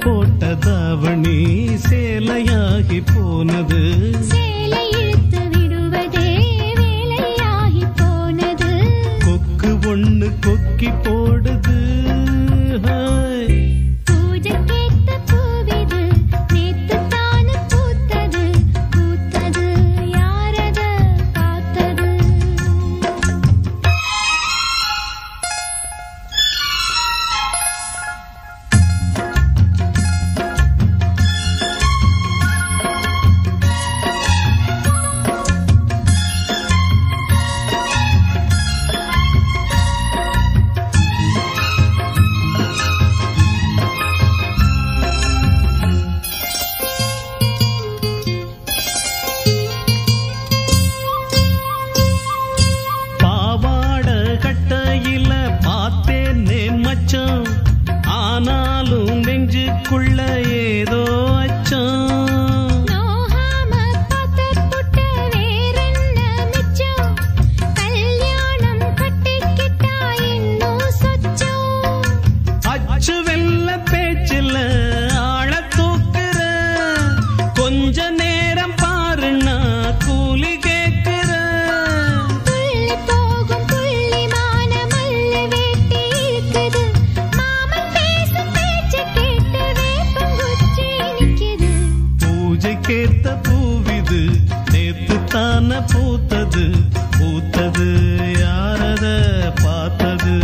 போட்ட தாவணி சேலையாகி போனது. சேலை இழுத்து விடுவதே வேலையாகி போனது. கொக்கு ஒண்ணு கொக்கி போடுது. பூஜைக்கேத்த பூவிது நேத்து தானு பூத்தது. பூத்தது யாரத பார்த்தது? ஆனாலும் நெஞ்சுக்குள்ள ஏதோ அச்சம். நோகாம பார்த்து புட்ட வேறென்ன மிச்சம்? கல்யாணம் கட்டிக்கிட்டா இன்னும் சொச்சம். அச்சு வெல்ல பேச்சில்ல ஆள தூக்குற. கொஞ்ச நேரம் பாருன்னா கூலி கேட்கிற. துள்ளி போகும் புள்ளிமான மல்லு வேட்டி இருக்குது. பூஜைக்கேத்த பூவிது நேத்து தான பூத்தது. பூத்தது யாரத பார்த்தது?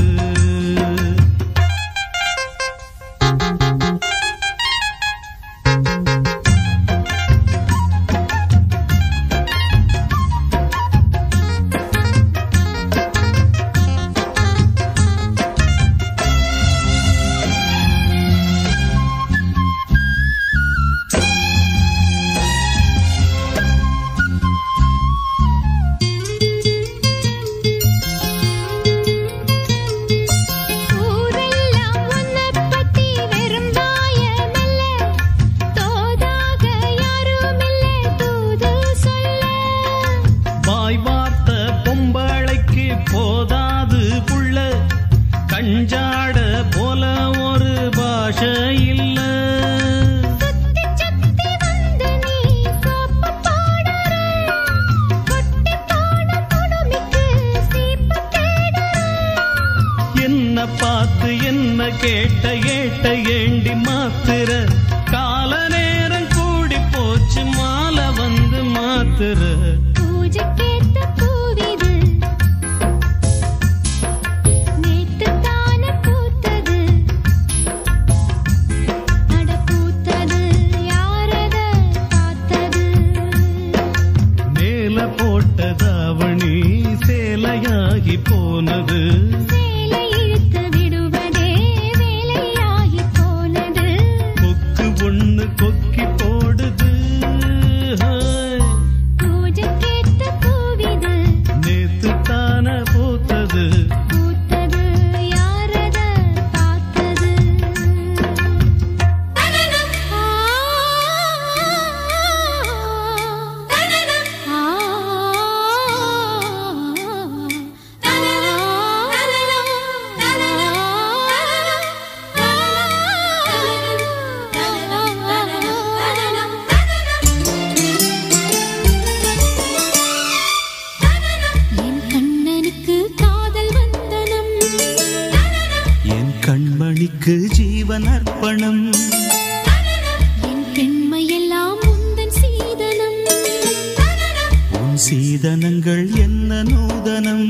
போதாது புள்ள கஞ்சாட போல ஒரு பாஷை இல்ல. என்ன பார்த்து என்ன கேட்ட ஏட்ட ஏண்டி மாத்திர. கால நேரம் கூடி போச்சு மாலை வந்து மாத்திர. பூஜைக்கேத்த பூவிது நேத்து தானே பூத்தது. அட பூத்தது யாரத பார்த்தது? மேல போட்ட தாவணி சேலையாகி போனது. சேலை இழுத்து விடுவதே வேலையாகி போனது. கொக்கு ஒண்ணு கொக்கி போடுது. பூஜைக்கேத்த பூவிது நேத்து தான பூத்தது. பூத்தது யாரத பார்த்தது? என் கண்ணனுக்கு காதல் வந்தனம். என் கண்மணிக்கு ஜீவன் அர்ப்பணம். என் பெண்மையெல்லாம் உந்தன் சீதனம். உன் சீதனங்கள் என்ன நூதனம்.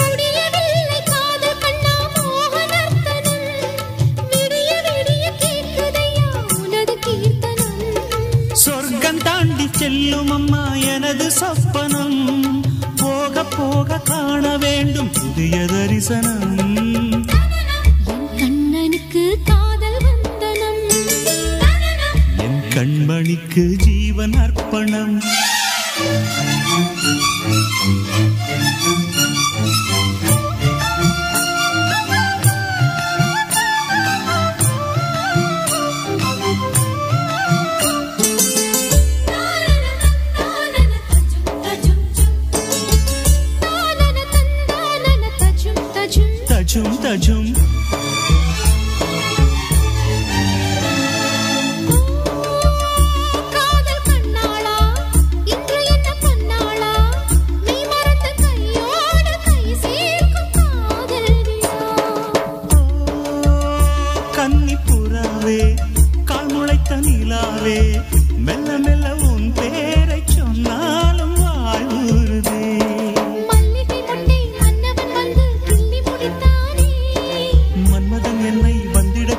முடியவில்லை காதல் கண்ணா மோகனர்த்தனம். விடிய விடிய கேட்குதையா உனது கீர்த்தனம். சொர்க்கம் தாண்டி செல்லும் அம்மா எனது சொப்பனம். போக போக காண வேண்டும் புதிய தரிசனம். என் கண்ணனுக்கு காதல் வந்தனம். என் கண்மணிக்கு ஜீவன் அர்ப்பணம். தஜும் தஜும்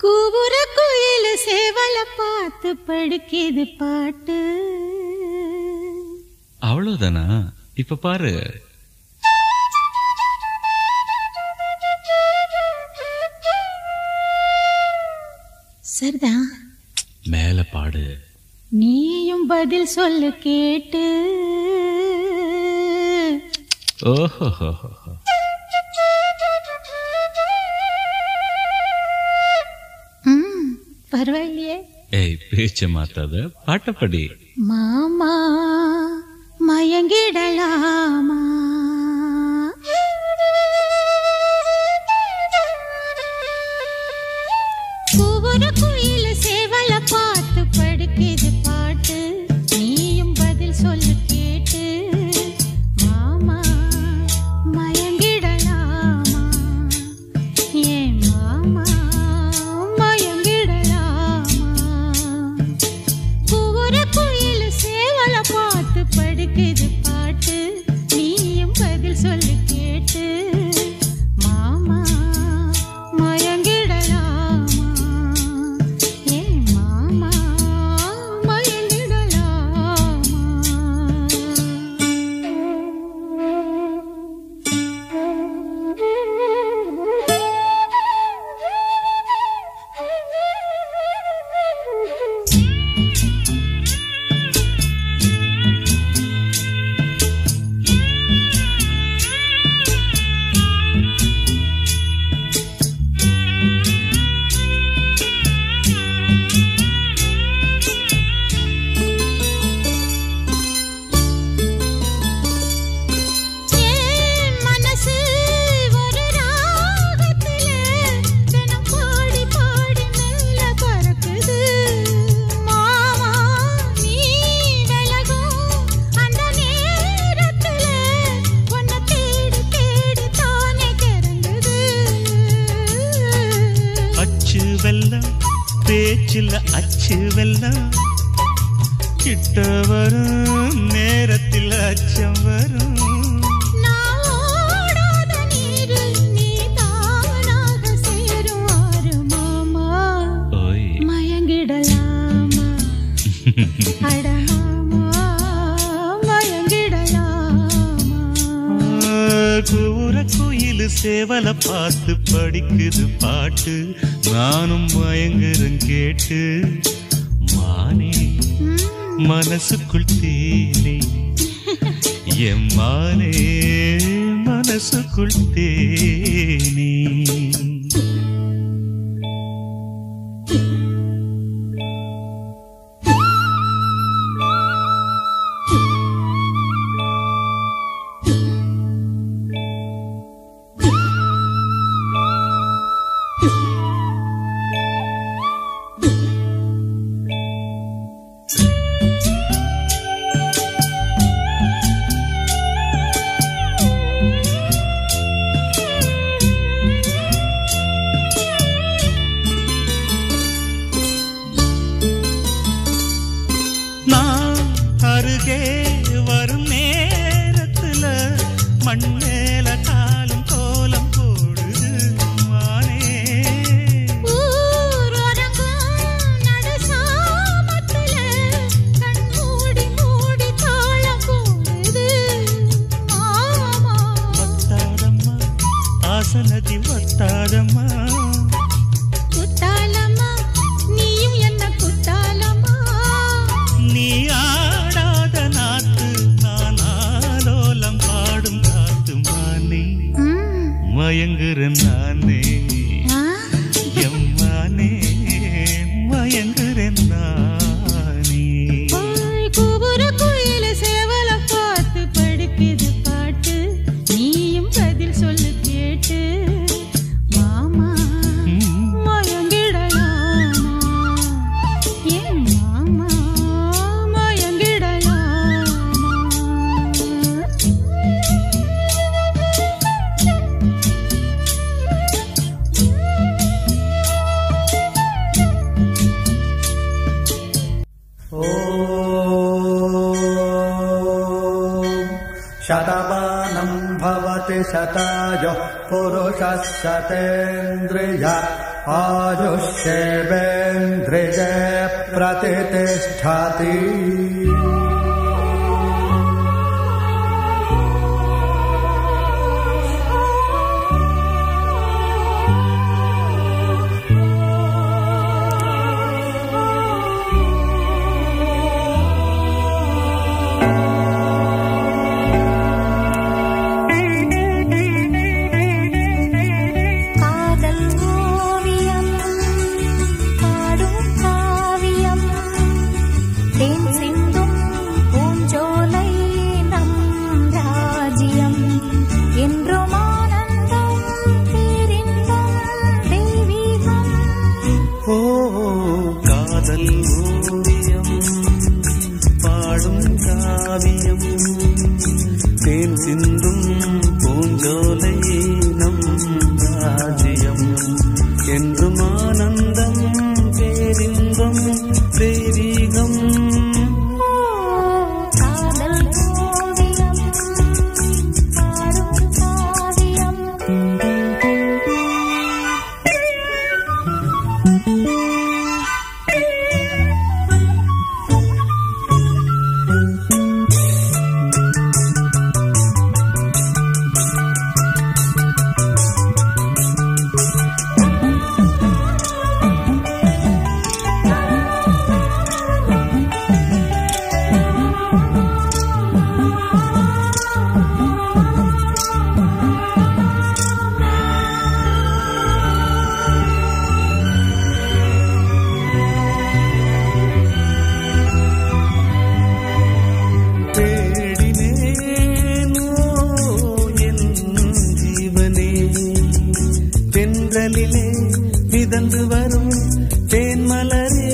கூவுற குயில் சேவல பார்த்து படுக்கிது பாட்டு. அவ்வளவுதானா? இப்ப பாரு. சரிதான். மேல பாடு. நீயும் பதில் சொல்லு கேட்டு. ஓஹோ, பரவாயில்லையே. ஏய், பேச்ச மாத்தாத, பாட்டப்படி. மாமா மயங்கிடலாமா? கூவுற குயில் சேவல பார்த்து படுக்கிது பாட்டு. நீயும் பதில் சொல்லு கேட்டு. மாமா மயங்கிடலாமா? ஏன் மாமா மயங்கிடலாமா? கூவுற குயில் சேவல பார்த்து படுக்கிது பாட்டு. நீயும் பதில் சொல்லு கேட்டு. மாமா மயங்கிடலாமா? ஏன் அச்சுல அச்சு வெல்லம் கிட்ட வரும் நேரத்தில் அச்சம் வரும் கூற குயிலு சேவல பார்த்து படிக்குது பாட்டு நானும் மயங்குறேன் கேட்டு மானே மனசுக்குள் தேனே என் மானே மனசுக்குள் தேனே வரும் நேரத்துல மண்ணேல காலும் கோலம் போடுது மானே வத்தாதம்மா ஆசனதி வத்தாதம்மா குத்தாலம்மா நீயும் என்ன குத்தாலம்மா நீ மயங்குறேன் நானே எம்மானே மயங்குறேன் நானே கூவுற குயில சேவல பார்த்து படிக்குது பாட்டு நீயும் பதில் சொல்லு கேட்டு மாமா மயங்கிடலாமா என் மாமா மயங்கிடலாமா शतमानं भवति शतायुः पुरुषः शतेन्द्रिय आयुष्येवेन्द्रिये प्रतिष्ठति தேன் சிந்தும் பூஞ்சோலை நம் ராஜ்யம் என்றும் ஆனந்தம் பேரின்பம் தெய்வீகம் மிதந்து வரும் தேன்மலரே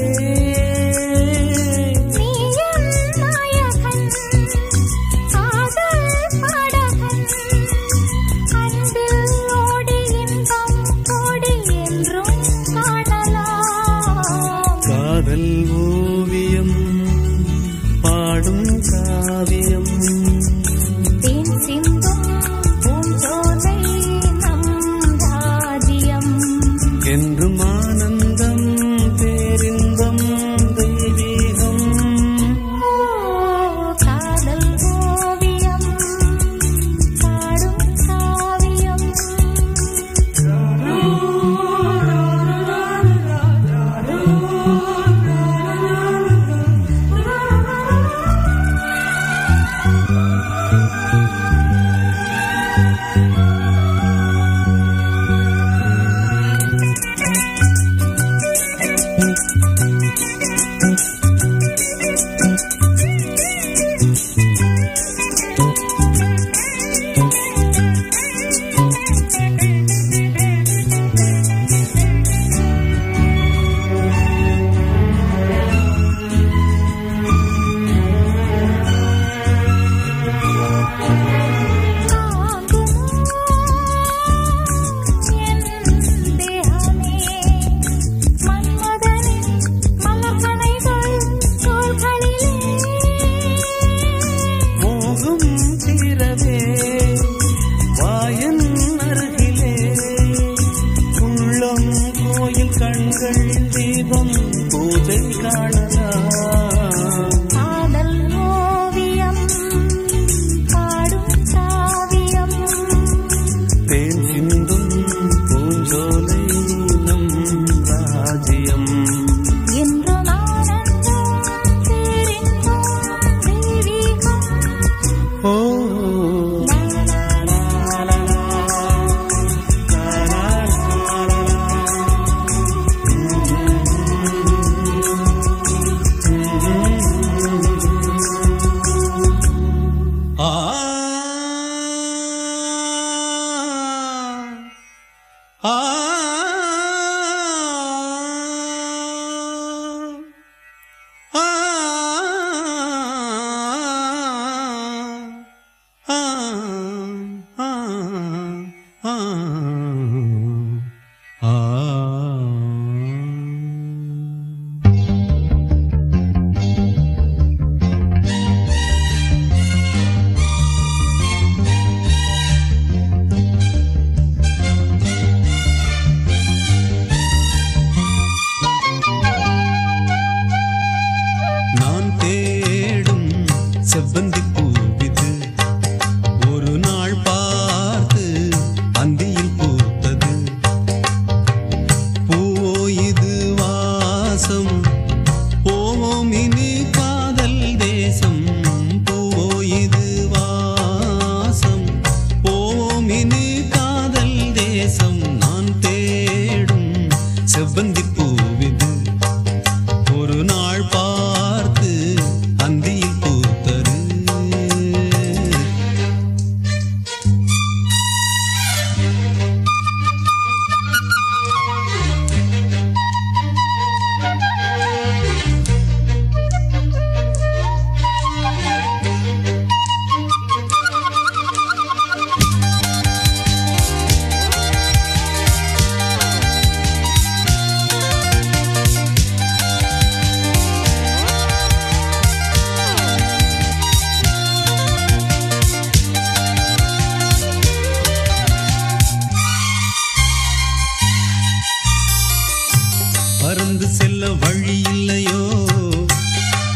பறந்து செல்ல வழி இல்லையோ,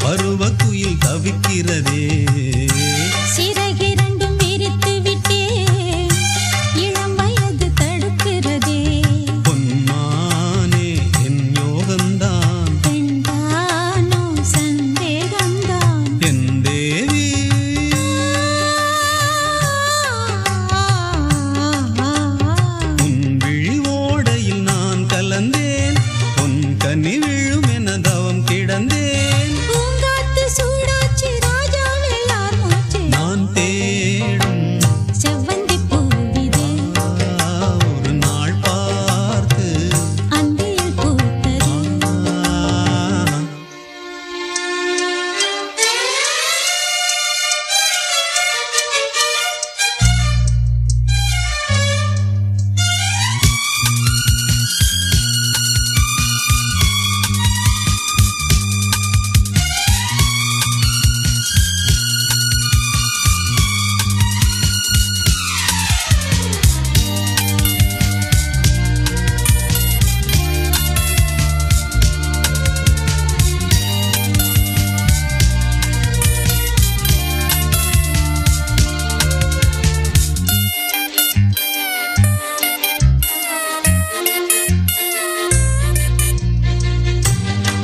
பருவ குயில் தவிக்கிறதே. சிறகிரண்டும் விரித்து விட்டே, இளம் வயது தடுக்கிறதே. பொன்மானே என் யோகந்தான், பெண்தானோ சந்தேகந்தான். என் தேவி உன் விழி ஓடையில் நான் கலந்தேன், பொன் கனி விழும் என தவம் கிடந்தேன். பூங்காத்து சூடாச்சி ராஜாவெல்லார் மூச்சு, நான் தேடும் செவ்வந்தி பூவிதே. ஒரு நாள் பார்த்து அந்தியில் பூத்தது.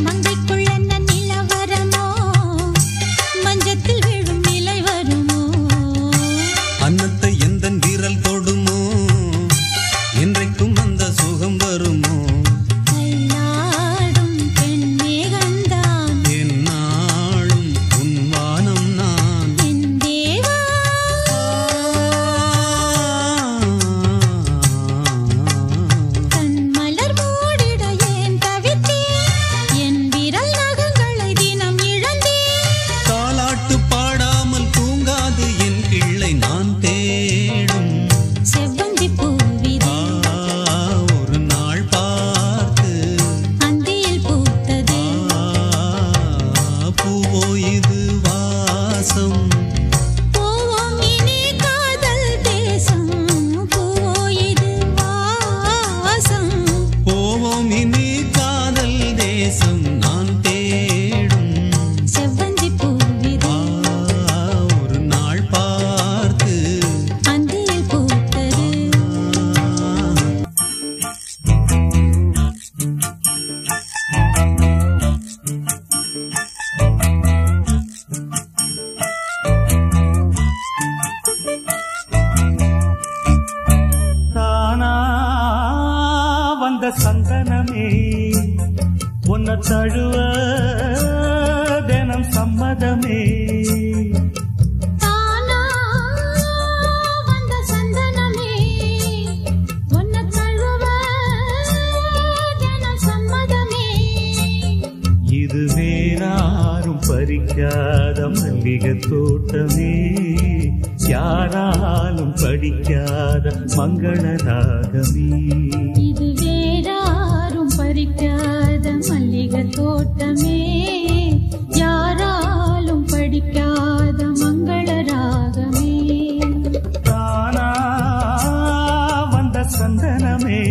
மங்கைக்குள்ள நிலவரமோ, மஞ்சத்தில் விழும் நிலை வருமோ. அன்னத்தை எந்தன் விரல் தொடுமோ, என்றைக்கும் அந்த சுகம் வருமோ. கையாடும் பெண் மேகந்தான், என்னாலும் உன் வானம் நான். என் தேவா. கண் மலர் மூடிட ஏன் தவித்தேன், என் விரல் நகங்களை தினம் இழந்தேன். தாலாட்டு பாடாமல் தூங்காது என் பிள்ளை, நான் தேடும் செவ்வந்தி பூவிதே, ஒரு நாள் பார்த்து அந்தியில் பூத்தது. பூவோ இது வாசம், போவோம் இனி காதல் தேசம். பூவோ இது வாசம், போவோம் இனி காதல் தேசம். நான் தேடும் செவ்வந்தி பூவிதே, ஒரு நாள் பார்த்து அந்தியில் பூத்தது. தானா வந்த சந்தனமே, உன்னை தழுவ தினம் சம்மதமே. தானா வந்த சந்தனமே, உன்னை தழுவ பறிக்காத மல்லிகை தோட்டமே, யாராலும் படிக்காத மங்கள ராகமே. இது வேறாரும் பறிக்காத மல்லிகை தோட்டமே, யாராலும் படிக்காத மங்கள ராகமே. தானா வந்த சந்தனமே,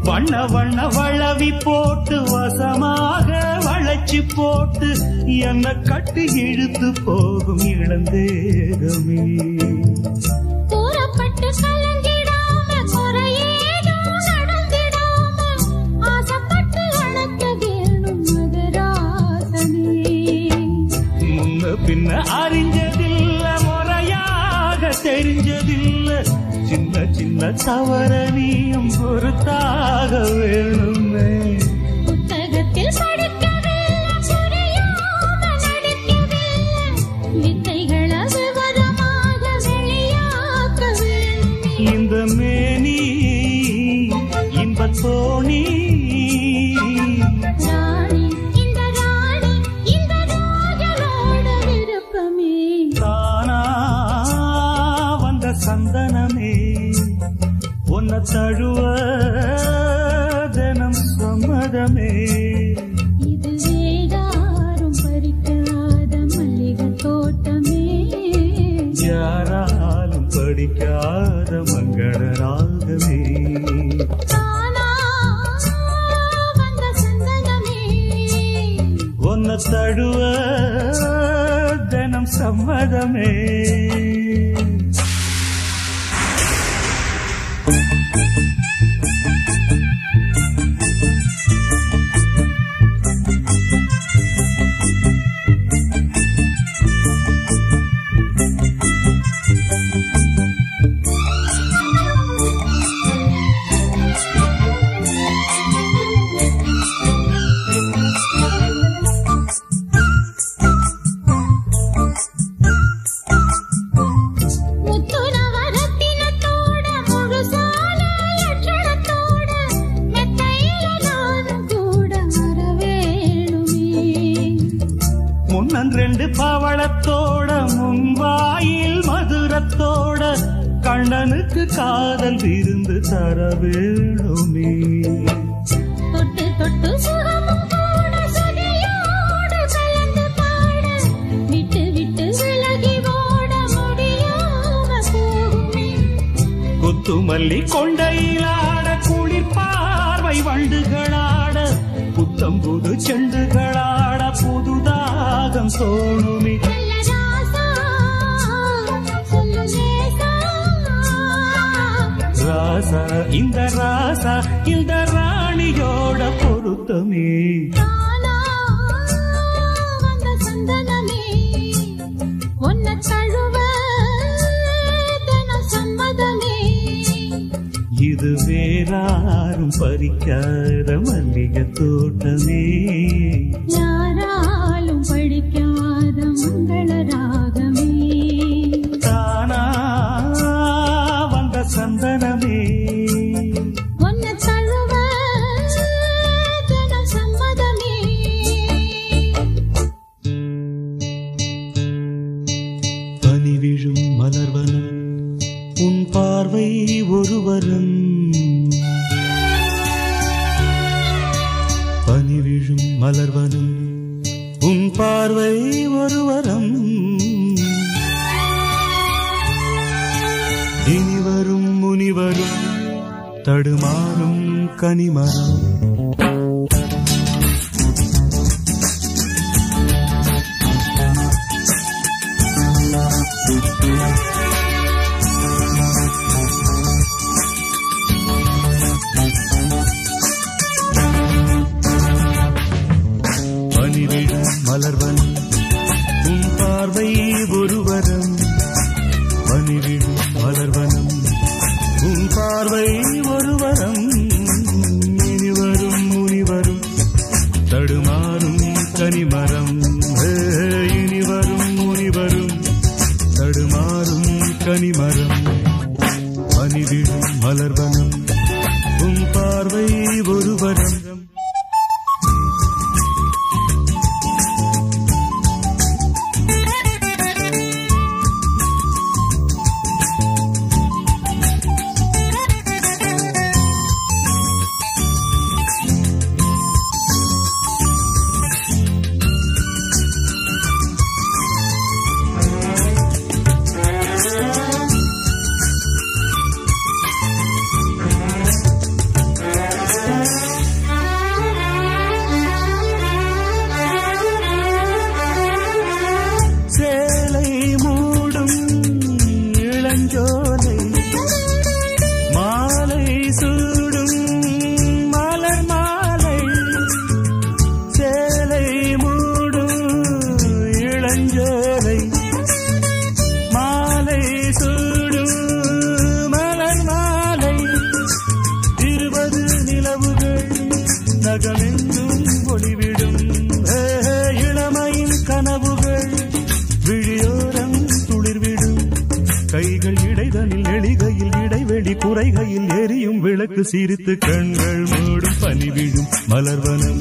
வண்ண வண்ண வளவி போட்டு வசமாக வளைச்சு போட்டு என்ன கட்டி இழுத்து போகும் இளந்தேகமே. கூறப்பட்டு கலங்கிடாம குறையேதும் நடந்திடாம ஆசைப்பட்டு அழைக்க வேணும் மகராசனே. முன்ன பின்ன அறிஞ்சதில்ல, முறையாக தெரிஞ்சதில்ல, சின்ன சின்ன தவறனியும் பொறுத்தாக வேணுமே. புத்தகத்தில் படிக்கவில்லை, புரியாம நடிக்கவில்லை, வித்தைகளை விவரமாக வெளியாக்க வேணுமே. இந்த மேனி இன்பத் தோணி, ராணி இந்த ராணி இந்த ராஜனோட விருப்பமே. தானா வந்த சந்தனமே, உன்னை தழுவ தினம் சம்மதமே. இது வேறாரும் பறிக்காத மல்லிகை தோட்டமே, யாராலும் படிக்காத மங்கள ராகமே. தானா வந்த சந்தனமே, உன்னை தழுவ தினம் சம்மதமே. முத்துனவரத்தினத்தோட முழுசான லட்சணத்தோட மெத்தையில நானும் கூட வரவேணுமே. முன்னன் ரெண்டு பவளத்தோட முன்வாயில் மதுரத்தோட கண்ணனுக்கு காதல் விருந்து தர வேணுமே. தொட்டு தொட்டு சுகமும் கூட சுதியோடு கலந்து பாட, விட்டு விட்டு விலகி ஓட முடியாம போகுமே. குத்துமல்லி கொண்டையிலாட, குளிர் பார்வை வண்டுகளாட, புத்தம் புது செண்டுகளாட, புதுதாகம் தோணுமே. நல்ல ராசா சொல்லு நேசா, ராசா இந்த ராசா இந்த ராணியோட பொருத்தமே. தானா வந்த சந்தனமே, உன்னை தழுவ தினம் சம்மதமே. இது வேறாரும் பறிக்காத மல்லிகை தோட்டமே, யாராலும் படிக்காத மங்கள ராகமே. தானா வந்த சந்தனமே, உன்னை தழுவ தினம் சம்மதமே. பனி விழும் மலர்வனம் உன் பார்வை ஒருவரும், பனி விழும் மலர்வனம் உன் பார்வை ஒருவரம், இனிவரும் முனிவரும் தடுமாறும் கனிமரம். மலர்வனம் உன் பார்வை ஒருவரம் பனிவிடும் மலர்வனம் உன் பார்வை ஒருவரம் இனிவரும் முனிவரும் தடுமாறும் கனிமரம் இனிவரும் முனிவரும் தடுமாறும் கனிமரம் பனிவிடும் மலர்வனம் உன் பார்வை ஒருவரம் குறைகையில் எரியும் விளக்கு சிரித்து கண்கள் மூடும் பனிவிடும் மலர்வனம்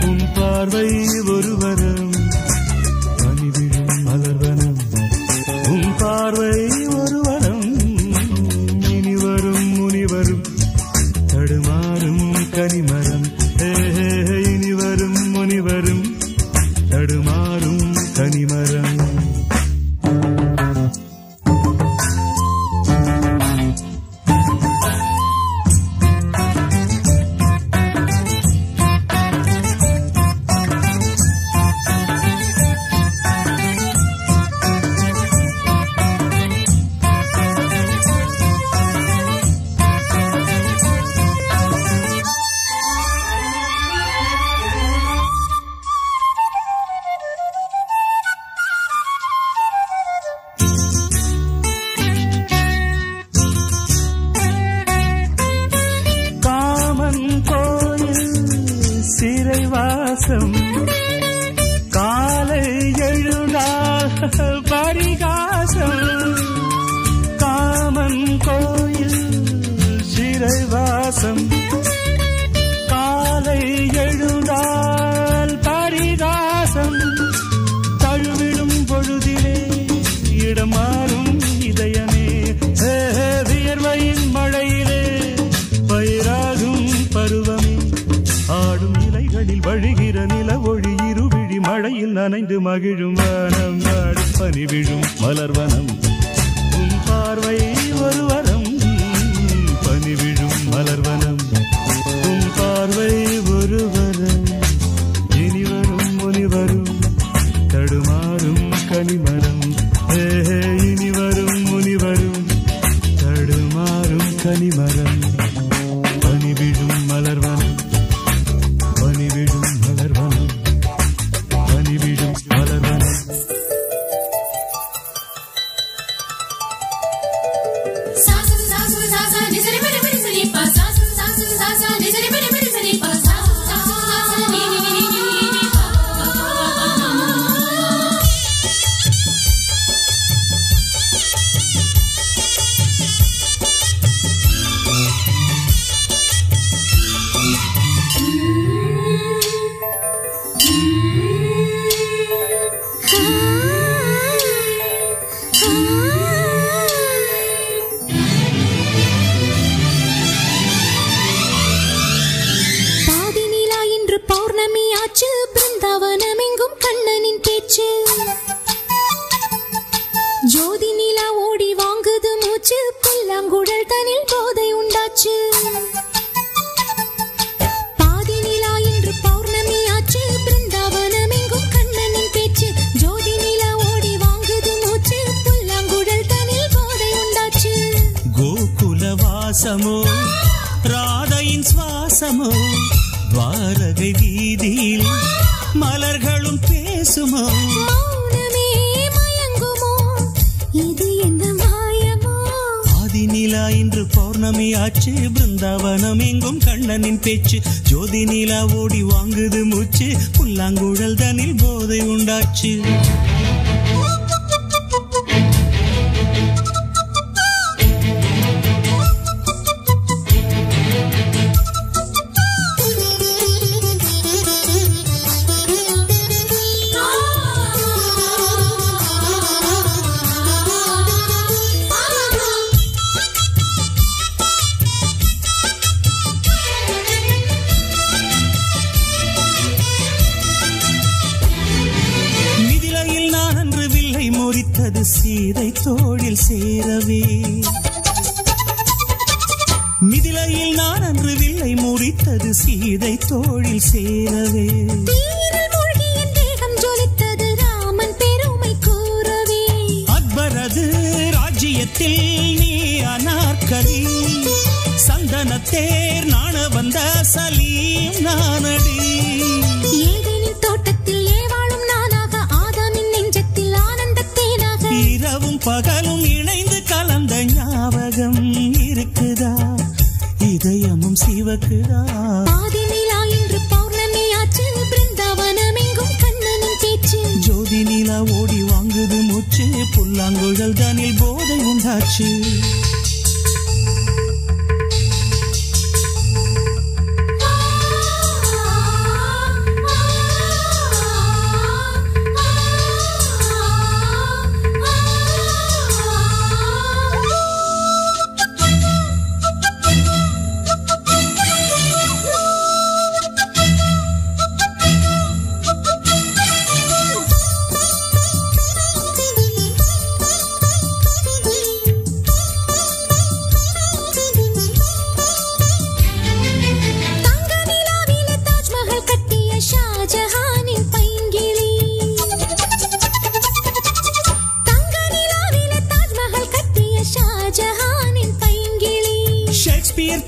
உன் பார்வை ஒருவரம் பனிவிடும் மலர்வனம் உன் பார்வை ஒருவரம் இனிவரும் முனிவரும் தடுமாறும் கனிமரம் இனிவரும் முனிவரும் தடுமாறும் கனிமரம் காலை எழுந்தால் பரிகாசம் காமன் கோயில் சிறைவாசம் காலை எழுந்தால் பரிகாசம் தழுவிடும் பொழுதிலே இடமாறும் இதயமே வியர்வையின் மழையிலே பயிராகும் பருவமே ஆடும் இலைகளில் வழிகிற நில ஒளி இருவிழி மழையில் நனைந்து மகிழும் வனம் நாடும் பனிவிழும் மலர்வனம் உன் பார்வை ஒருவரம் பனிவிழும் மலர்வனம் உன் பார்வை ஒருவரம் இனிவரும் முனிவரும் தடுமாறும் கனிமரம் இனிவரும் முனிவரும் தடுமாறும் கனிமரம் பனிவிழும் மலர்வனம் பனிவிடும் மலர்வனம் பனிவிடும் மலர்வனம் ஜோதி நிலா ஓடி வாங்குது மூச்சு புல்லாங்குழல் தனில் போதை உண்டாச்சு பாதி நிலா இன்று பௌர்ணமி ஆச்சு பிருந்தாவனம் எங்கும் கண்ணனின் பேச்சு ஜோதி நிலா ஓடி வாங்குது மூச்சு புல்லாங்குழல் தனில் போதை உண்டாச்சு கோகுல வாசமோ ராதையின் சுவாசமோ துவாரகை வீதியில் மலர்களும் பேசுமோ மௌனமே மயங்குமோ இது என்ன மாயமோ ஆதிநிலா இன்று பௌர்ணமியாச்சு பிருந்தாவனம் எங்கும் கண்ணனின் பேச்சு ஜோதி நிலா ஓடி வாங்குது மூச்சு புல்லாங்குழல் தனில் போதை உண்டாச்சு முறித்தது சீதை தோளில் சேரவே மிதிலையில் நான் அன்று வில்லை முறித்தது சீதை தோளில் சேரவே ஜொலித்தது ராமன் பெருமை கூறவே அக்பரது ராஜ்யத்தில் நீ அனார்கலி சந்தன தேர் நாண வந்த சலீம் நானடி ஏதேனின் தோட்டத்தில் ஏவாளும் நானாக ஆதாமின் நெஞ்சத்தில் ஆனந்தத்தேனாக இரவும் பகலும் இணைந்து கலந்த ஞாபகம் இருக்குதா இதயமும் சிவக்குதா ஆதிநிலா இன்று பௌர்ணமியாச்சு பிருந்தாவனம் எங்கும் கண்ணனின் பேச்சு ஜோதி நிலா ஓடி வாங்குது மூச்சு புல்லாங்குழல் தனில் போதை உண்டாச்சு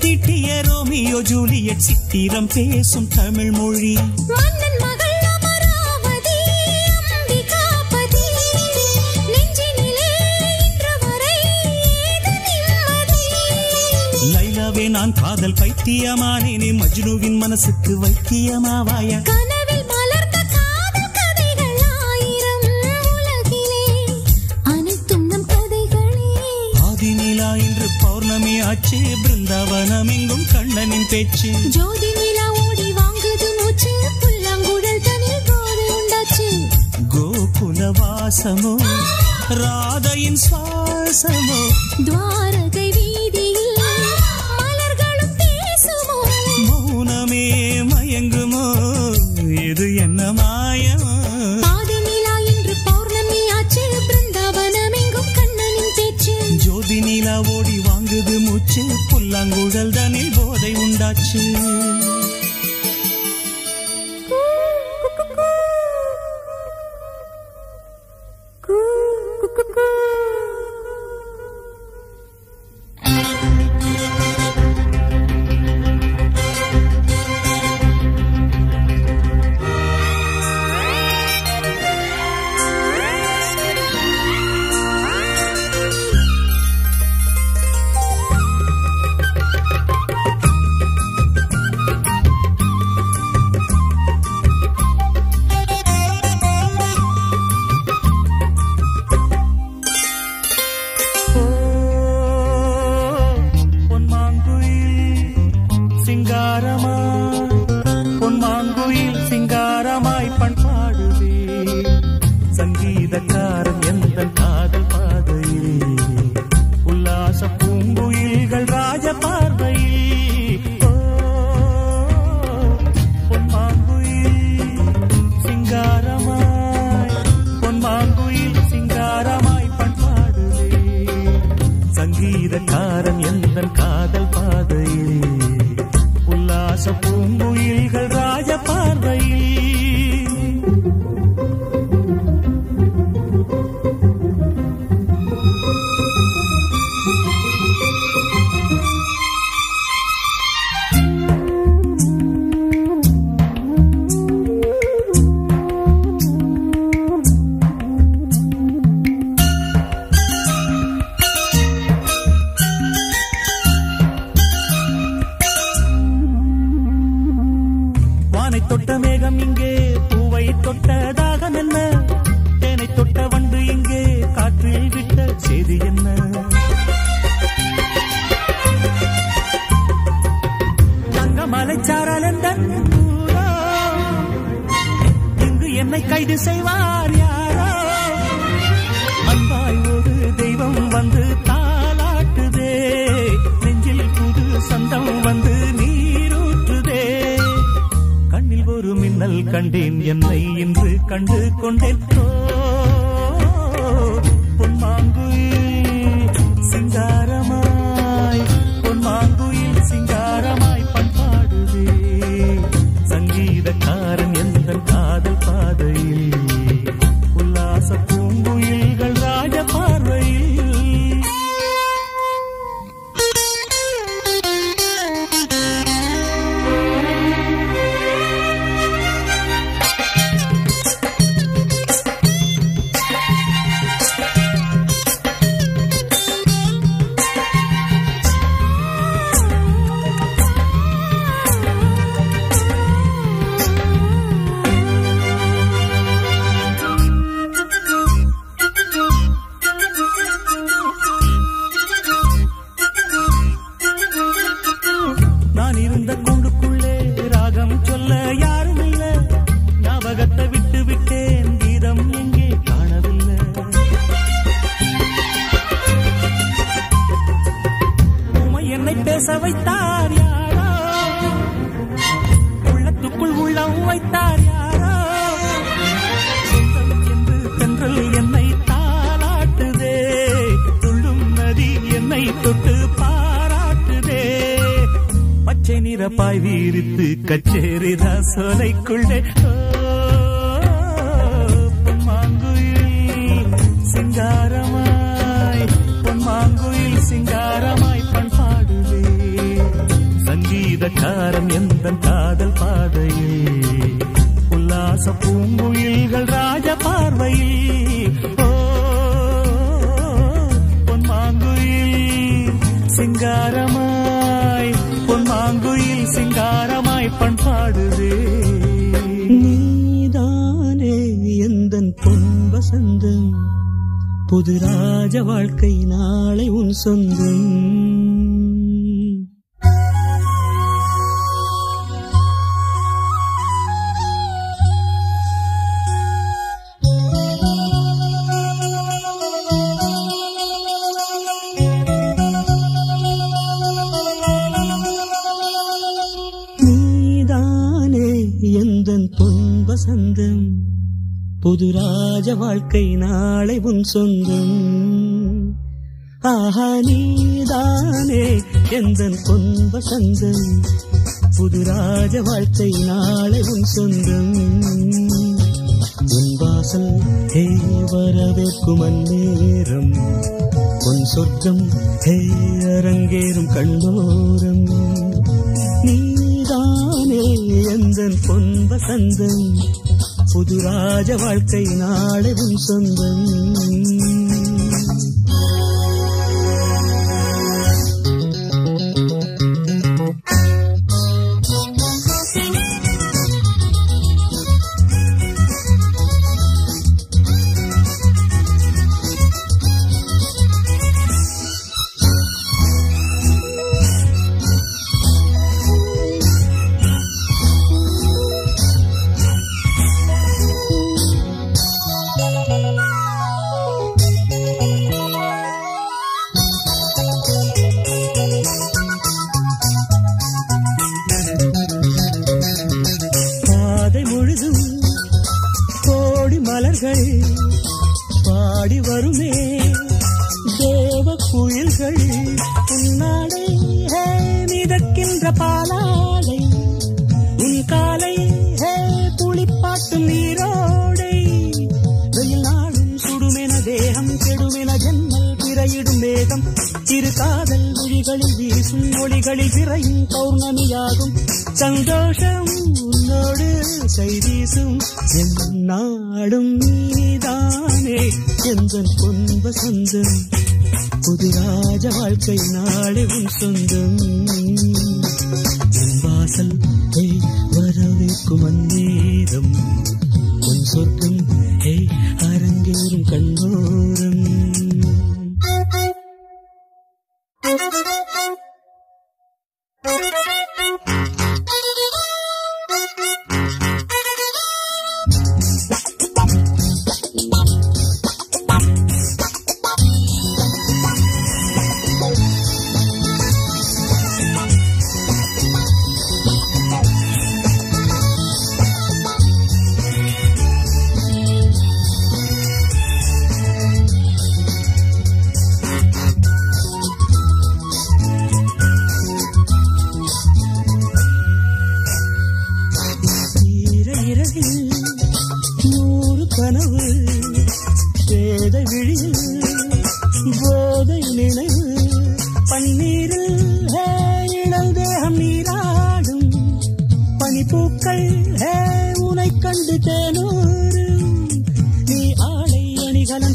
தீட்டிய ரோமியோ ஜூலியட் சித்திரம் பேசும் தமிழ் மொழி மன்னன் மகள் அமராவதி அம்பிகாபதி நெஞ்சினிலே இன்று வரை ஏது நிம்மதி லைலாவே நான் காதல் பைத்தியமானேனே மஜ்னுவின் மனசுக்கு வைத்தியமாவாயா கனவில் மலர்ந்த காதல் கதைகள் ஆயிரம் உலகிலே அனைத்தும் நம் கதைகளே ஆதிநிலா இன்று பௌர்ணமி ஆச்சு பிருந்தாவனம் எங்கும் கண்ணனின் பேச்சு ஜோதி நிலா ஓடி வாங்குது மூச்சு புல்லாங்குழல் தனில் போதை உண்டாச்சு கோகுல வாசமோ ராதையின் சுவாசமோ துவாரகை வீதியில் மலர்களும் பேசுமோ மௌனமே மயங்குமோ இது என்ன மாயமோ ஆதிநிலா இன்று பௌர்ணமியாச்சு பிருந்தாவனம் எங்கும் கண்ணனின் பேச்சு ஜோதி நிலா ஓடி வாங்குது மூச்சு புல்லாங்குழல் தனில் போதை உண்டாச்சு பொன்மாங்குயில் சிங்காரமாய் பண்பாடுவே சங்கீதக்காரன் எந்த காதல் பாதையில் உல்லாச பூங்குயில்கள் ராஜ பார்வையில் பொன்மாங்குயில் சிங்காரமாய் பண்பாடுவே சங்கீதக்காரன் எந்த காதல் பாதையில் உல்லாச பூங்குயில்கள் ராஜ பார்வையில் கொண்டேன் பொன்மாங்குயில் சிங்காரமாய் பொன்மாங்குயில் சிங்காரமாய் பண்பாடுதே சங்கீதக்காரன் எந்தன் காதல் பாதையில் உல்லாச பூங்குயில்கள் ராஜ பார்வையில் வைத்தார் யாரோ உள்ளத்துக்குள் உள்ளம் வைத்தார் யாரோ என்று தென்றல் என்னை தாளாட்டுதே துள்ளும் நதி என்னை தொட்டு பாராட்டுதே பச்சை நிறப்பாய் வீரித்து கச்சேரிதா சோலைக்குள்ளே பொன்மாங்குயில் சிங்காரமாய் பொன்மாங்குயில் சிங்காரமாய் பண்பாடுதே சங்கீதக்காரன் எந்தன் காதல் பாதையில் உல்லாச பூங்குயில்கள் ராஜ பார்வையில் பொன்மாங்குயில் சிங்காரமாய் பொன்மாங்குயில் சிங்காரமாய் பண்பாடுதே நீதானே எந்தன் பொன் வசந்தம் புது ராஜ வாழ்க்கை நாளை உன் சொந்தம் வசந்தம் புது ராஜ வாழ்க்கை நாளை உன் சொந்தம் ஆஹா நீதானே எந்தன் பொன் வசந்தம் புது ராஜ வாழ்க்கை நாளை உன் சொந்தம் உன் வாசல் ஹே வரவேற்கும் அந்நேரம் உன் சொர்க்கம் ஹே அரங்கேறும் கண்டோரம் நீதானே எந்தன் பொன் வசந்தம் புது ராஜ வாழ்க்கை நாளை உன் சொந்தம் பாடி வருமே தேவ குயில்கள் உன்னாடை மிதக்கின்ற பாலாடை உன் காலை புளிப்பாட்டும் நீரோடை வெயில் நாடும் சுடுமென தேகம் கெடுமென ஜன்னல் பிறையிடும் மேகம் இரு காதல் மொழிகளில் வீசும் மொழிகளில் விரையும் பௌர்ணமியாகும் சந்தோஷம் உன்னோடு கைவீசும் நாடும் நீதானே எந்தன் பொன் வசந்தம் புது ராஜ வாழ்க்கை நாளை உன் சொந்தம் என் வாசல் வரவேற்கும் அந்நேரம் உன் சொர்க்கம் அரங்கேறும் கண்ணோரம்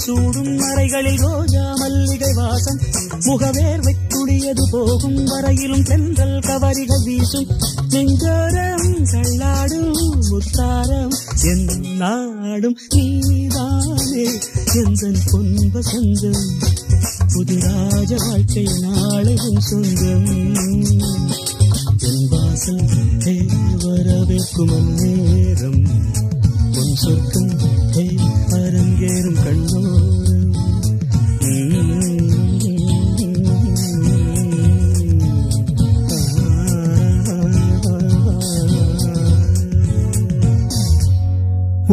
சூடும் அறைகளில் ரோஜா மல்லிகை வாசம் முகவேர்வை துளியது போகும் வரையிலும் தென்றல் கவரிகள் வீசும் நெஞ்சோரம் கள்ளாடும் முத்தாரம் என் நாடும் நீதானே எந்தன் பொன்ப சொந்தம் புதிராஜ வாழ்க்கை நாளையும் சொந்தம் என் வாசல் வரவேற்கும் அந்நேரம் உன் சொர்க்கம் அரங்கேறும் கண்ணோரம்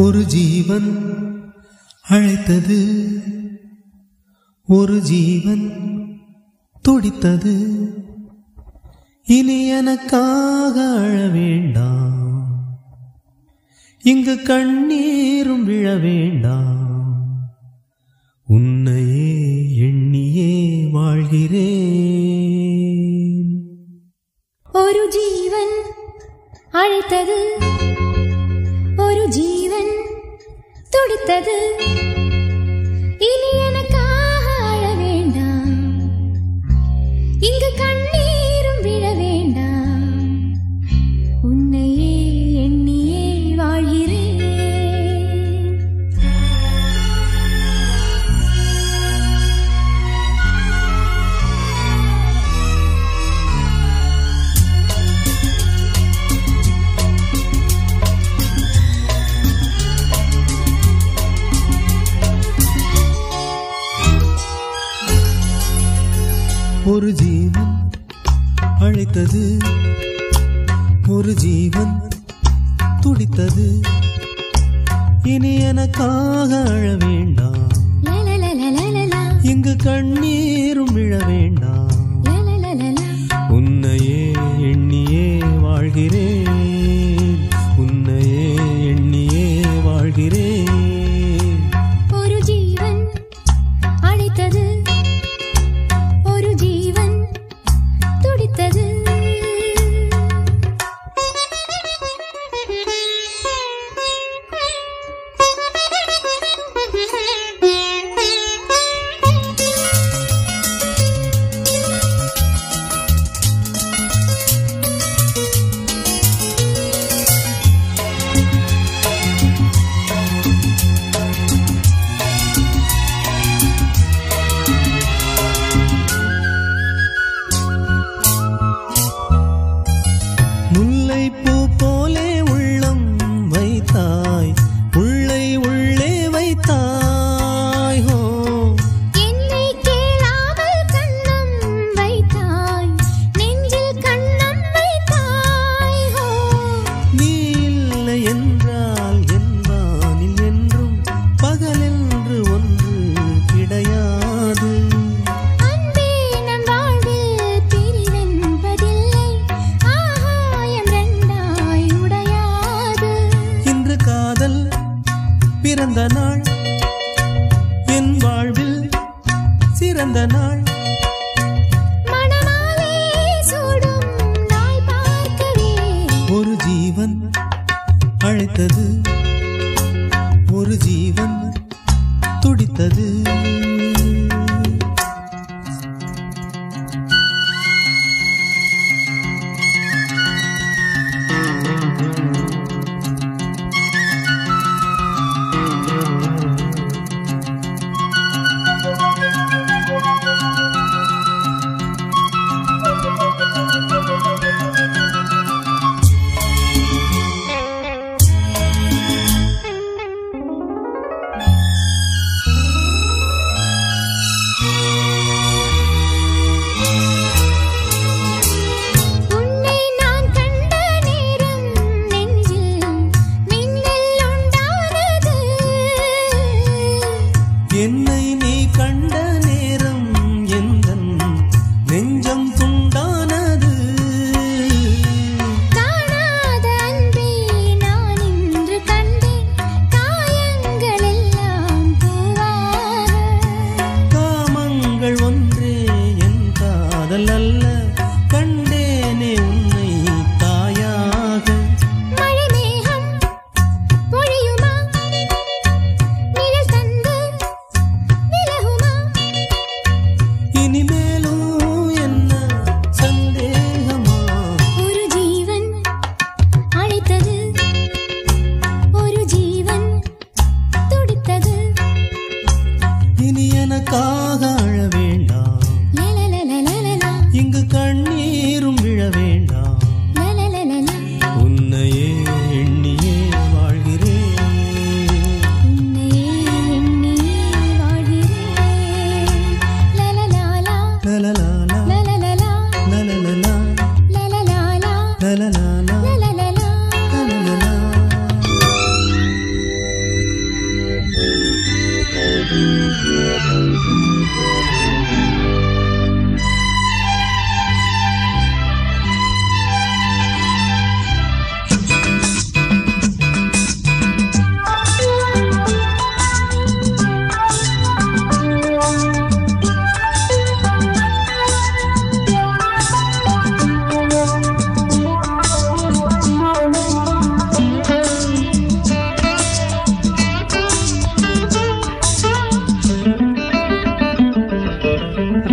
ஒரு ஜீவன் அழைத்தது ஒரு ஜீவன் துடித்தது இனி எனக்காக அழ வேண்டாம் இங்கு கண்ணீரும் விழ வேண்டாம் உன்னையே எண்ணியே வாழ்கிறேன் ஒரு ஜீவன் அழைத்தது ஒரு ஜீவன் துடித்தது இனி எனக்காக அழ வேண்டாம் இங்கு கண்ணீரும் விழ வேண்டாம் உன்னையே எண்ணியே வாழ்கிறேன் ஒரு ஜீவன் அழைத்தது ஒரு ஜீவன் துடித்தது இனி எனக்காக அழ வேண்டாம் இங்கு கண்ணீரும் விழ வேண்டாம் உன்னையே எண்ணியே வாழ்கிறேன் உன்னையே எண்ணியே வாழ்கிறேன் ஒரு ஜீவன் அழைத்தது ஒரு ஜீவன் துடித்தது முல்லைப்பூ போலே உள்ளம் வைத்தாய் உள்ளை உள்ளே வைத்தாய் ஹோ என்னை கேளாமல் கண்ணம் வைத்தாய் நெஞ்சில் கண்ணம் வைத்தாய் ஹோ நீ இல்லை என்றால் என் வானில் என்றும் பகலென்று ஒன்று கிடையாது அன்பே நம் வாழ்வில் பிரிவென்பதில்லை ஆகாயம் ரெண்டாய் உடையாது இன்று காதல் பிறந்த நாள் என் வாழ்வில் சிறந்த நாள் மணமாலை சூடும் நாள் பார்க்கவே ஒரு ஜீவன் அழைத்தது ஒரு ஜீவன் துடித்தது எனக்காக அழ வேண்டாம், இங்கு கண்ணீரும் விழ வேண்டாம். உன்னையே எண்ணியே வாழ்கிறேன், லலலாலா லலலாலா லலலாலா.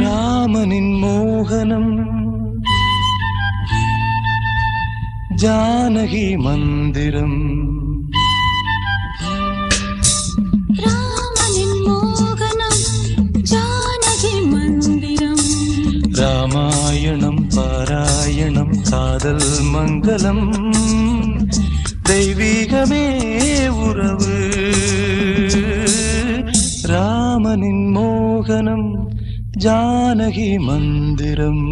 ராமனின் மோகனம் ஜானகி மந்திரம், ராமாயணம் பாராயணம் காதல் மங்களம், தெய்வீகமே உறவு. ராமனின் மோகனம் ஜானகி மந்திரம்.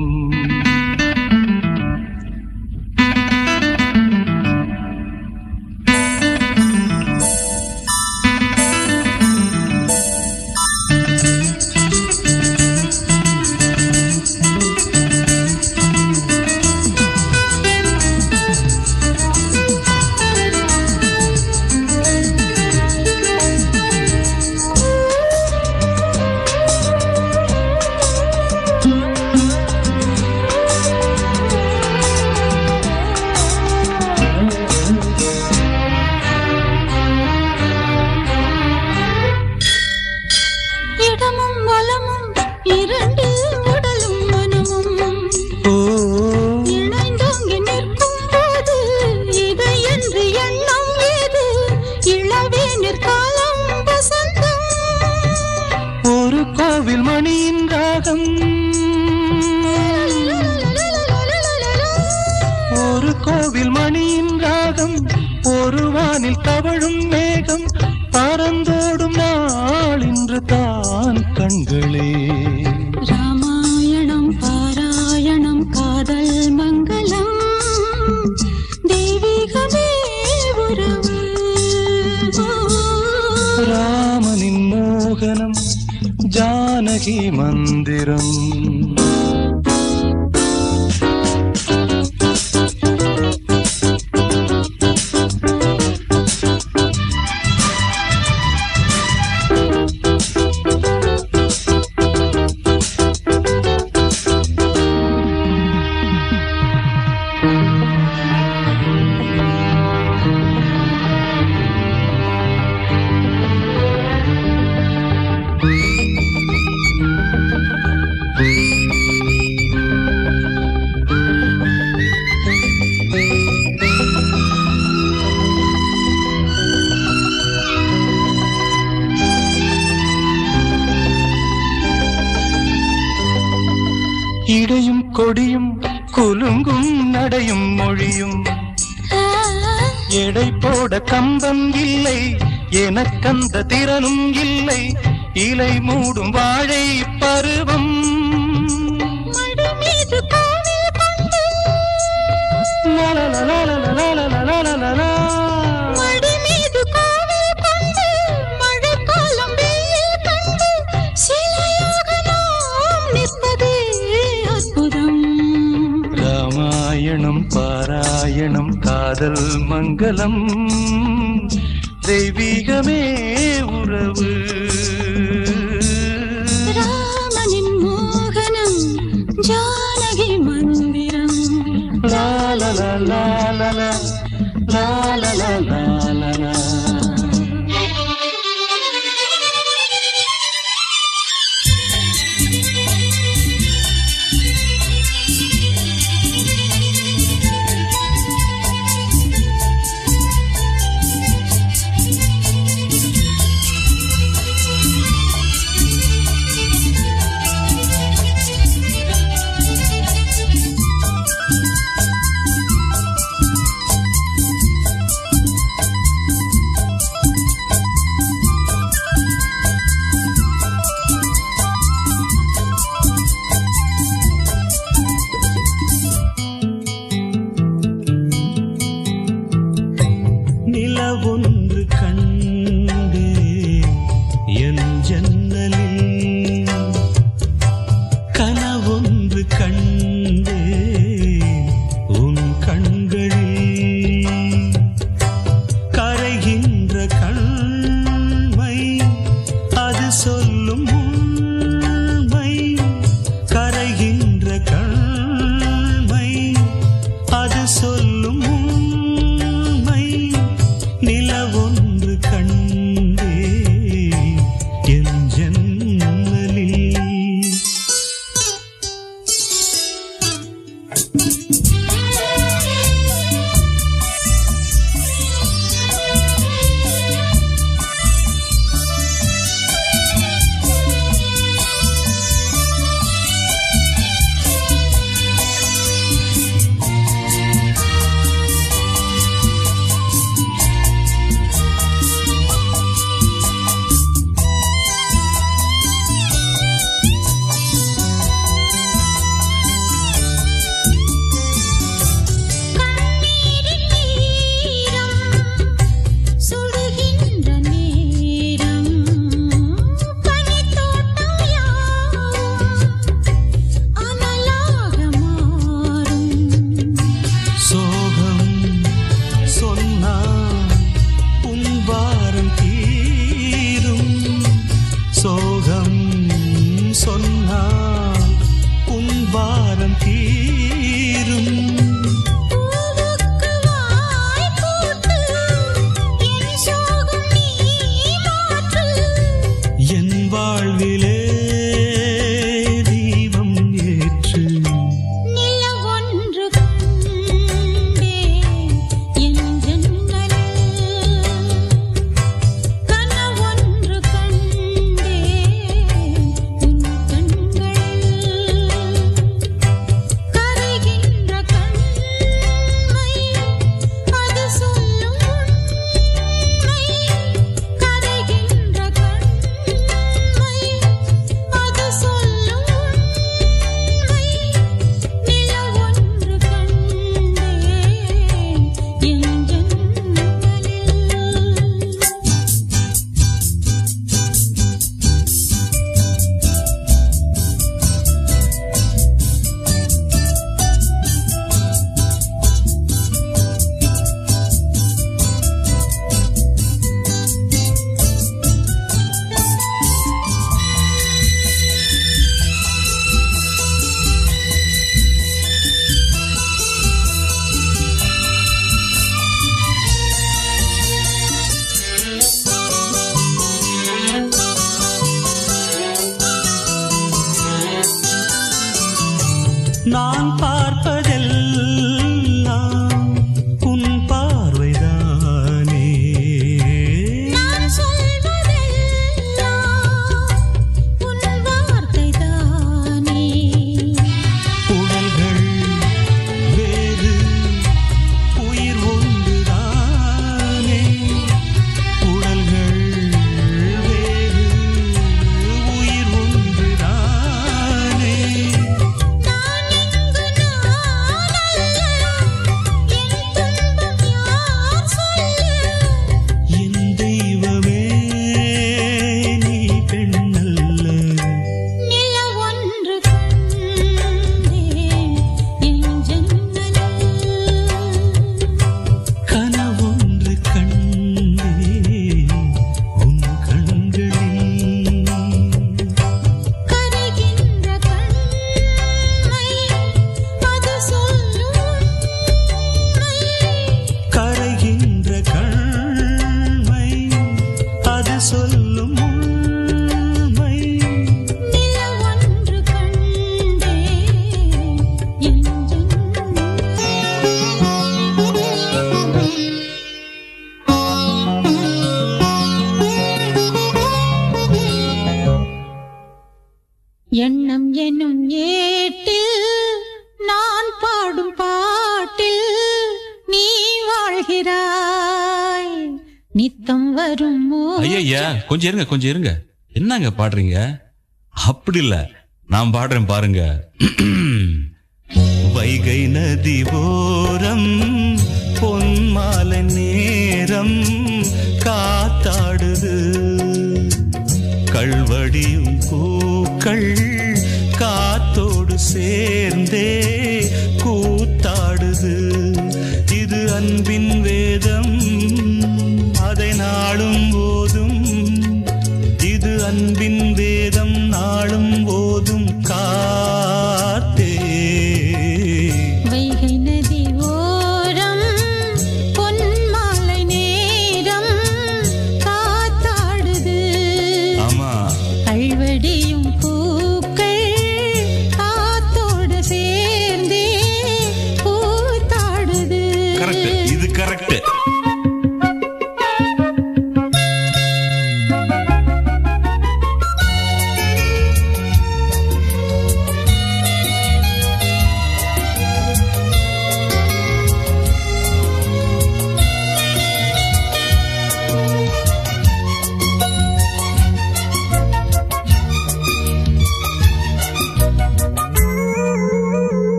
ஒரு கோவில் மணியின் ராகம், ஒரு கோவில் மணியின் ராகம், ஒரு வானில் தவழும் மேகம், பறந்தோடும் நாள் இன்று தான் கண்களே. ராமாயணம் பாராயணம் காதல் மங்களம், தெய்வீகமே உறவு. ராமனின் மோகனம் ஜானகி மந்திரம். இடையும் கொடியும் குலுங்கும் நடையும் மொழியும், எடை போட கம்பம் இல்லை எனக்கந்த திறனும் இல்லை, இலை மூடும் வாழை பருவம். ராமாயணம் பாராயணம் காதல் மங்களம், தெய்வீகமே உறவு. ராமனின் மோகனம் ஜானகி மந்திரம். லா லா லா லா லா லா லா லா லா லா. பாரம் தீரும். என் வாழ்விலே தீபம் ஏற்று நிலவொன்று கண்டே என் ஜன்னலில் கனவொன்று கண்டே உன் கண்களில் கரைகின்ற கண்மை அது சொல்லும் உண்மை கரைகின்ற கண்மை அது சொல்லும் உண்மை நிலவொன்று கண்டே என் நான் பார்ப்பதெல்லாம் உன் பார்வைதானே. நான் சொல்வதெல்லாம் உன் வார்த்தைதானே. உடல்கள் வேறு உயிர் ஒன்றுதானே. உடல்கள் வேறு உயிர் ஒன்றுதானே. நான் இங்கு நான் அல்ல என் துன்பம் யார் சொல்ல. என் தெய்வமே நீ பெண்ணல்ல. நிலவொன்று கண்டேன் என் ஜன்னலில் கனவொன்று கண்டே உன் கண்களில். கரைகின்ற கண்மை அது சொல்லும் உண்மை கரைகின்ற கண்மை அது சொல்லும் உண்மை. நிலவொன்று கண்டே என் எண்ணம் எனும் ஏட்டில் நான் பாடும் பாட்டில் நீ வாழ்கிறாய் நித்தம் வரும் ஐயா கொஞ்சம் இருங்க கொஞ்சம் இருங்க. என்னங்க பாடுறீங்க? அப்படி இல்ல, நான் பாடுறேன் பாருங்க. வைகை நதி ஓரம் பொன்மாலை நேரம் காத்தாடுது. கள்வடியும் பூக்கள் காத்தோடு சேர்ந்தே கூத்தாடுது. இது அன்பின் வேதம் அதை நாளும் போதும். இது அன்பின் வேதம் நாளும் போதும் காத்தே. வைகை நதி ஓரம் பொன்மாலை நேரம் காத்தாடுது. ஆமா, கள்வடியும் பூக்கள் காத்தோடு சேர்ந்தே கூத்தாடுது. கரெக்ட், இது கரெக்ட்.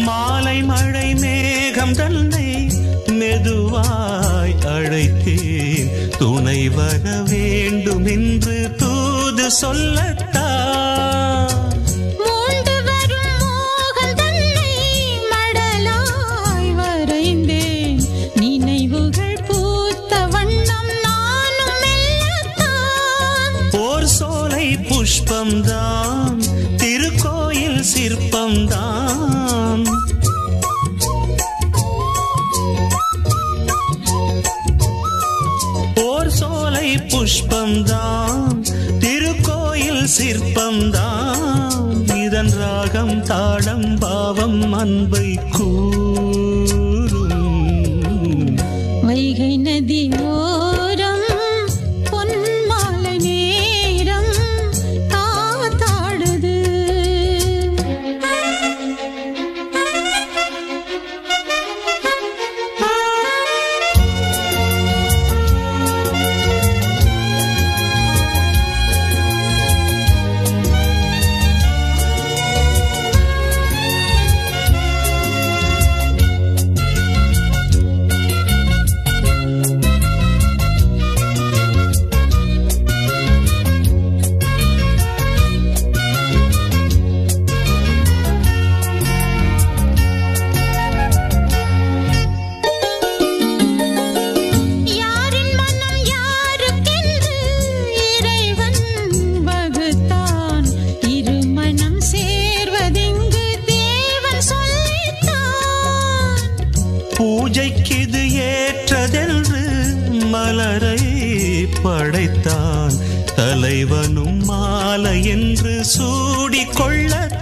மாலை மழை மேகம் தன்னை மெதுவாய் அழைத்தேன். துணை வர வேண்டும் என்று தூது சொல்லத்தான். மூண்டு வரும் மோகம் தன்னை மடலாய் வரைந்தேன். நினைவுகள் பூத்த வண்ணம் நானும் மெல்லத்தான். போர் புஷ்பம்தான் திருக்கோயில் சிற்பம்தான். ஓர் சோலை புஷ்பம்தான் திருக்கோயில் சிற்பம்தான். இதன் ராகம் தாளம் பாவம் அன்பை கூறும். வைகை நதி ஓரம் பொன்மாலை நேரம் காத்தாடுது. பூஜைக்கிது ஏற்றதென்று மலரை படைத்தான். தலைவனும் மாலை என்று சூடிக்கொள்ளத்தான்.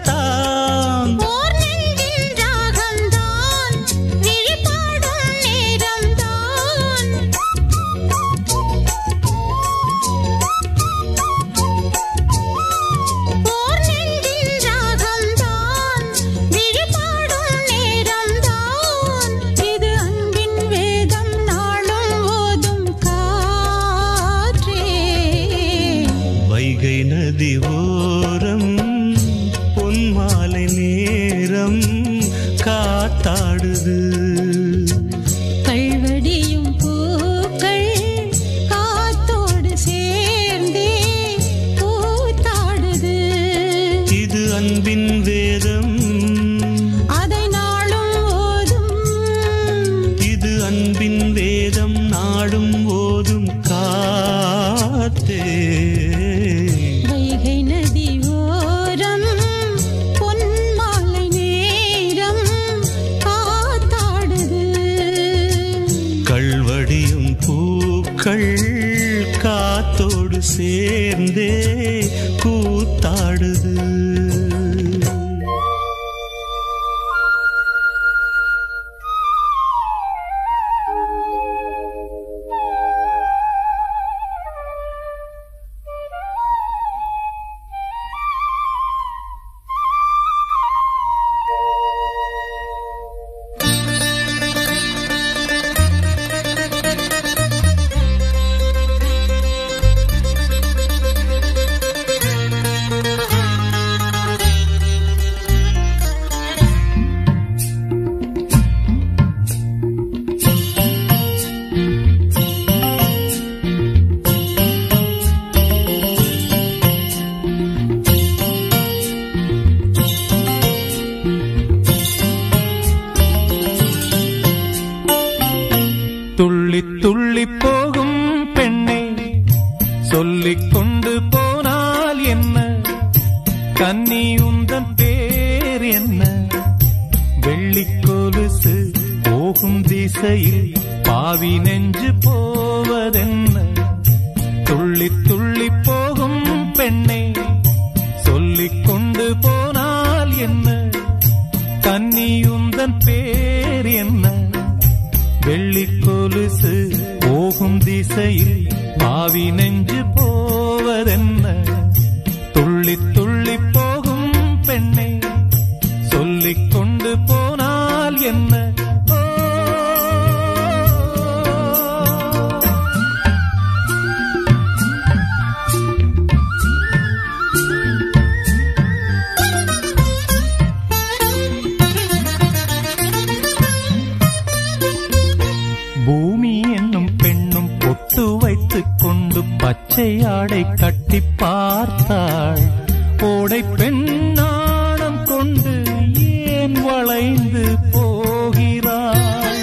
வைகை நதி ஓரம் பொன்மாலை நேரம் காத்தாடுது. கல்வடியும் பூக்கள் காத்தோடு சேர்ந்தே கூத்தாடுது. இது அன்பின் வேதம் அதை நாளும் ஓதும். இது அன்பின் வேதம் நாடும் ஓதும் காத்தே. வைகை நதி ஓரம் பொன்மாலை நேரம் காத்தாடுது. கல்வடியும் பூக்கள் காத்தோடு சேர்ந்தே கூத்தாடுது. துள்ளி துள்ளி போகும் பெண்ணே சொல்லிக் கொண்டு போனால் என்ன? கன்னி உந்தன் பேர் என்ன? வெள்ளிக்கொலுசு போகும் திசையில் பாவி நெஞ்சு போவதென்ன? துள்ளி துள்ளி போகும் பெண்ணே சொல்லிக் கொண்டு போனால் என்ன? கன்னி உந்தன் பேர் என்ன? வெள்ளிக்கொலுசு போகும் திசையில் பாவி நெஞ்சு போவதென்ன? துள்ளி துள்ளி போகும் பெண்ணை சொல்லிக் கொண்டு போனால் என்ன? பூமி என்னும் பெண்ணும் பொட்டு வைத்துக் கொண்டு பச்சை ஆடை கட்டி பார்த்தாள். ஓடை பெண்ணாணம் கொண்டு ஏன் வளைந்து போகிறாள்?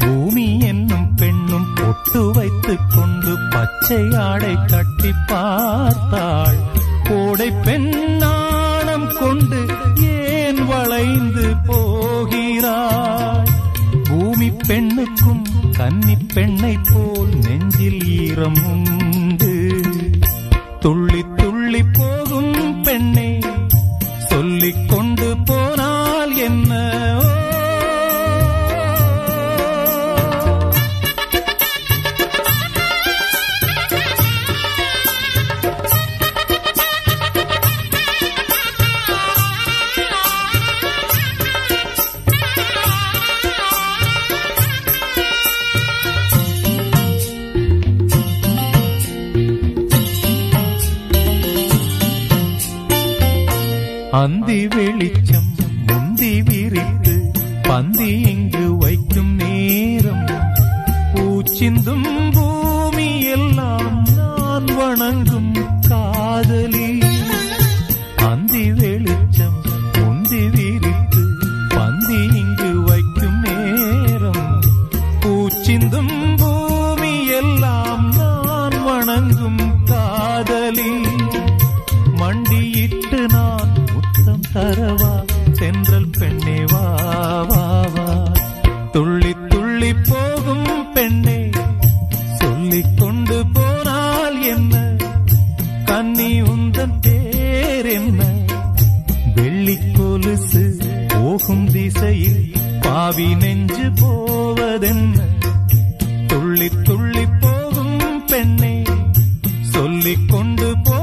பூமி என்னும் பெண்ணும் பொட்டு வைத்துக் கொண்டு பச்சை ஆடை கட்டி பார்த்தாள். கோடை பெண்ணாணம் கொண்டு ஏன் வளைந்து போகிறாய்? பூமி பெண்ணுக்கும் கன்னி பெண்ணை போல் நெஞ்சில் ஈரம் உண்டு. துள்ளி துள்ளி போகும் பெண்ணே சொல்லிக் கொண்டு போனால் என்ன? அந்தி வெளிச்சம் முந்தி விரித்து பந்தி இங்கு வைக்கும் நேரம், பூச்சிந்தும் பூமி எல்லாம் நான் வணங்கும் காதலி. அந்தி வெளிச்சம் முந்தி விரித்து பந்தி இங்கு வைக்கும் நேரம், பூச்சிந்தும் பூமி எல்லாம் நான் வணங்கும் காதலி. மண்டியிட்டு நான் முத்தம் தரவா தென்றல் பெண்ணே வா வா வா. துள்ளி துள்ளி போகும் பெண்ணே சொல்லிக் கொண்டு போனால் என்ன? கன்னி உந்தன் பேர் என்ன? வெள்ளி கொலுசு போகும் திசையில் பாவி நெஞ்சு போவதென்ன? துள்ளி துள்ளி போகும் பெண்ணே சொல்லிக் கொண்டு போ